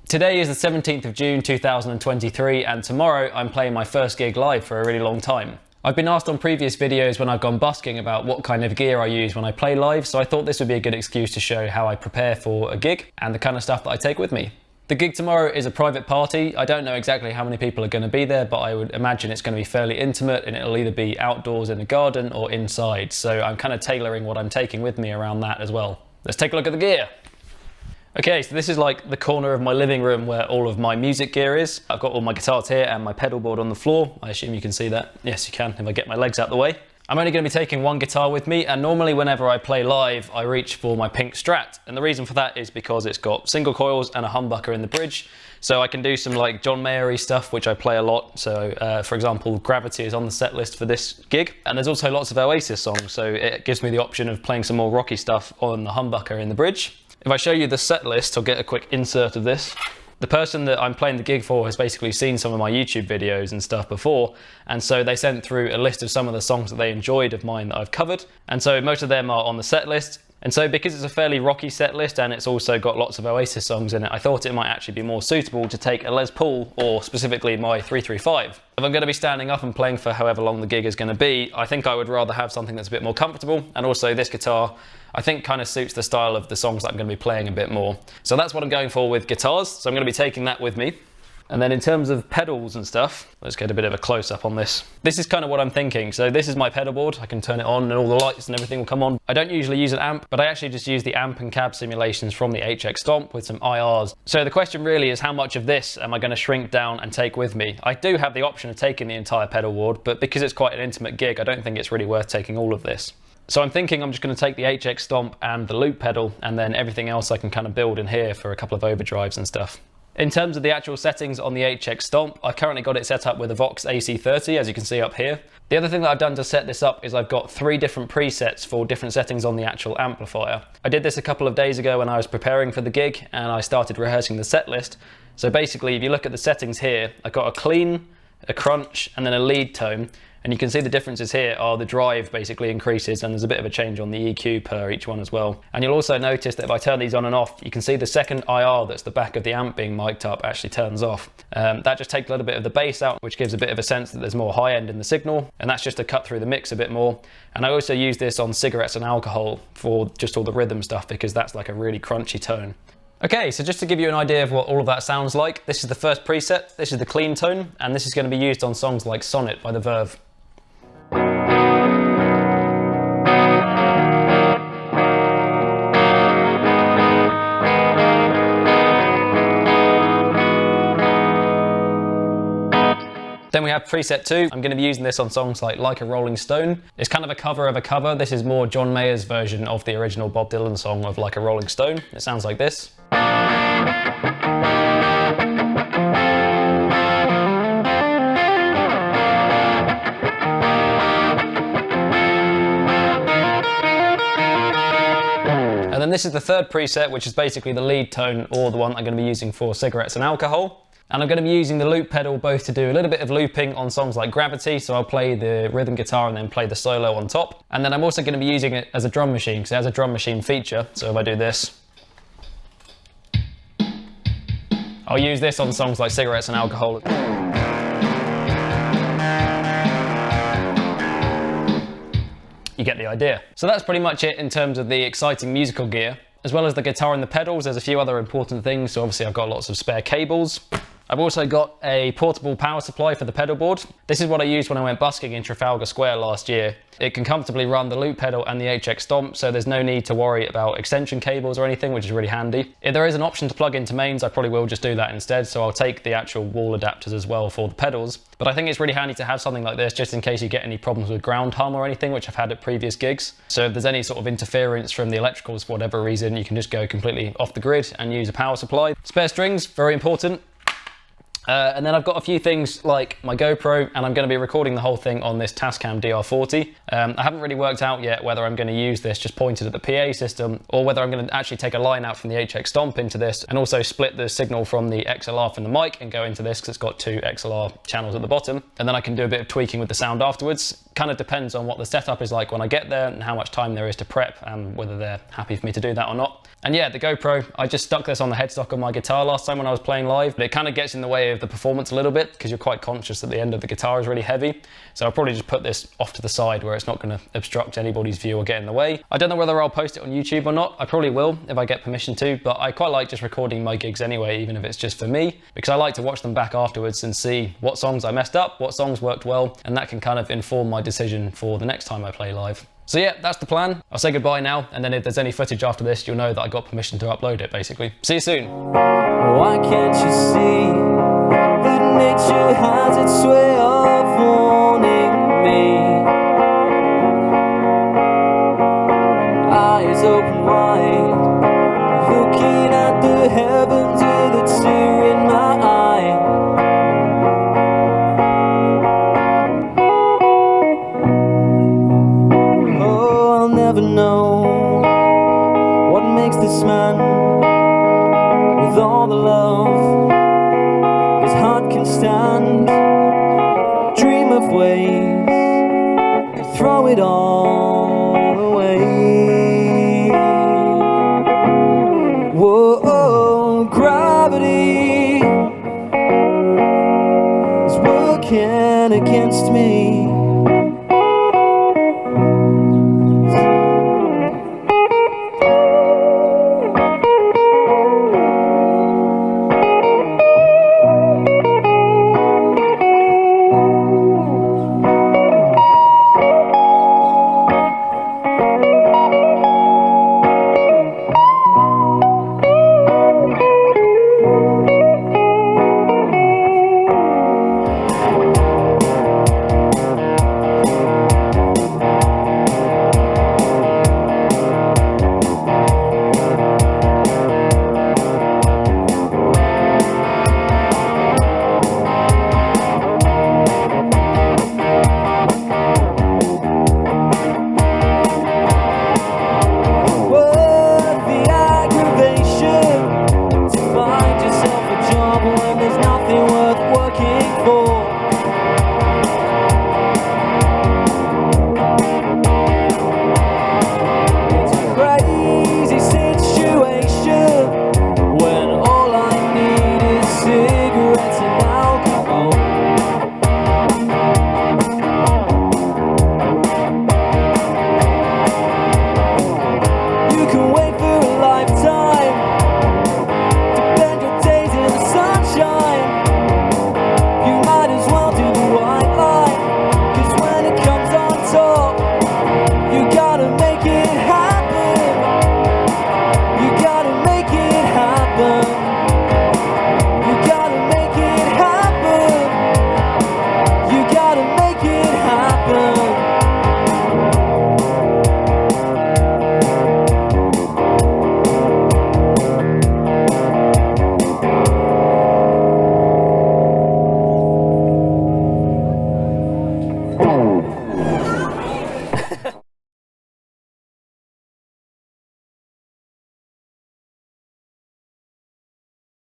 Today is the 17th of June 2023 and tomorrow I'm playing my first gig live for a really long time. I've been asked on previous videos when I've gone busking about what kind of gear I use when I play live, so I thought this would be a good excuse to show how I prepare for a gig and the kind of stuff that I take with me. The gig tomorrow is a private party. I don't know exactly how many people are going to be there, but I would imagine it's going to be fairly intimate and it'll either be outdoors in the garden or inside, so I'm kind of tailoring what I'm taking with me around that as well. Let's take a look at the gear. Okay, so this is like the corner of my living room where all of my music gear is. I've got all my guitars here and my pedal board on the floor. I assume you can see that. Yes, you can if I get my legs out the way. I'm only going to be taking one guitar with me, and normally whenever I play live, I reach for my Pink Strat. And the reason for that is because it's got single coils and a humbucker in the bridge. So I can do some like John Mayer-y stuff, which I play a lot. So for example, Gravity is on the set list for this gig. And there's also lots of Alesis songs. So it gives me the option of playing some more rocky stuff on the humbucker in the bridge. If I show you the set list, I'll get a quick insert of this. The person that I'm playing the gig for has basically seen some of my YouTube videos and stuff before, and so they sent through a list of some of the songs that they enjoyed of mine that I've covered, and so most of them are on the set list. And so because it's a fairly rocky set list and it's also got lots of Alesis songs in it, I thought it might actually be more suitable to take a Les Paul, or specifically my 335. If I'm going to be standing up and playing for however long the gig is going to be, I think I would rather have something that's a bit more comfortable, and also this guitar I think kind of suits the style of the songs that I'm going to be playing a bit more. So that's what I'm going for with guitars, so I'm going to be taking that with me. And then in terms of pedals and stuff, let's get a bit of a close-up on this. This is kind of what I'm thinking. So this is my pedal board. I can turn it on and all the lights and everything will come on. I don't usually use an amp, but I actually just use the amp and cab simulations from the HX Stomp with some IRs. So the question really is, how much of this am I going to shrink down and take with me? I do have the option of taking the entire pedal board, but because it's quite an intimate gig, I don't think it's really worth taking all of this. So I'm thinking I'm just going to take the HX Stomp and the loop pedal, and then everything else I can kind of build in here for a couple of overdrives and stuff. In terms of the actual settings on the HX Stomp, I've currently got it set up with a Vox AC30, as you can see up here. The other thing that I've done to set this up is I've got 3 different presets for different settings on the actual amplifier. I did this a couple of days ago when I was preparing for the gig and I started rehearsing the set list. So basically, if you look at the settings here, I've got a clean, a crunch, and then a lead tone. And you can see the differences here are the drive basically increases, and there's a bit of a change on the EQ per each one as well. And you'll also notice that if I turn these on and off, you can see the second IR that's the back of the amp being mic'd up actually turns off. That just takes a little bit of the bass out, which gives a bit of a sense that there's more high end in the signal, and that's just to cut through the mix a bit more. And I also use this on cigarettes and alcohol for just all the rhythm stuff, because that's like a really crunchy tone. Okay, so just to give you an idea of what all of that sounds like, this is the first preset, this is the clean tone, and this is going to be used on songs like Sonnet by The Verve. Then we have preset 2. I'm going to be using this on songs like a Rolling Stone. It's kind of a cover of a cover. This is more John Mayer's version of the original Bob Dylan song of Like a Rolling Stone. It sounds like this. And then this is the third preset, which is basically the lead tone, or the one I'm going to be using for cigarettes and alcohol. And I'm going to be using the loop pedal both to do a little bit of looping on songs like Gravity, so I'll play the rhythm guitar and then play the solo on top. And then I'm also going to be using it as a drum machine, because it has a drum machine feature. So if I do this, I'll use this on songs like Cigarettes and Alcohol. You get the idea. So that's pretty much it in terms of the exciting musical gear. As well as the guitar and the pedals, there's a few other important things. So obviously I've got lots of spare cables. I've also got a portable power supply for the pedal board. This is what I used when I went busking in Trafalgar Square last year. It can comfortably run the loop pedal and the HX Stomp, so there's no need to worry about extension cables or anything, which is really handy. If there is an option to plug into mains, I probably will just do that instead, so I'll take the actual wall adapters as well for the pedals. But I think it's really handy to have something like this just in case you get any problems with ground hum or anything, which I've had at previous gigs. So if there's any sort of interference from the electricals for whatever reason, you can just go completely off the grid and use a power supply. Spare strings, very important. And then I've got a few things like my GoPro, and I'm going to be recording the whole thing on this Tascam DR40. I haven't really worked out yet whether I'm going to use this just pointed at the PA system, or whether I'm going to actually take a line out from the HX Stomp into this and also split the signal from the XLR from the mic and go into this, because it's got 2 XLR channels at the bottom. And then I can do a bit of tweaking with the sound afterwards. Kind of depends on what the setup is like when I get there and how much time there is to prep and whether they're happy for me to do that or not. And yeah, the GoPro, I just stuck this on the headstock of my guitar last time when I was playing live, but it kind of gets in the way of the performance a little bit because you're quite conscious that the end of the guitar is really heavy. So I'll probably just put this off to the side where it's not going to obstruct anybody's view or get in the way. I don't know whether I'll post it on YouTube or not. I probably will if I get permission to, but I quite like just recording my gigs anyway, even if it's just for me, because I like to watch them back afterwards and see what songs I messed up, what songs worked well, and that can kind of inform my decision for the next time I play live. So yeah, that's the plan. I'll say goodbye now, and then if there's any footage after this, you'll know that I got permission to upload it, basically. See you soon. Why can't you see that nature has its way of warning me? Eyes open wide, looking at the heavens with a tear in my eye. Oh, I'll never know what makes this man, with all the love his heart can stand, dream of ways to throw it all away. Whoa, gravity is working against me.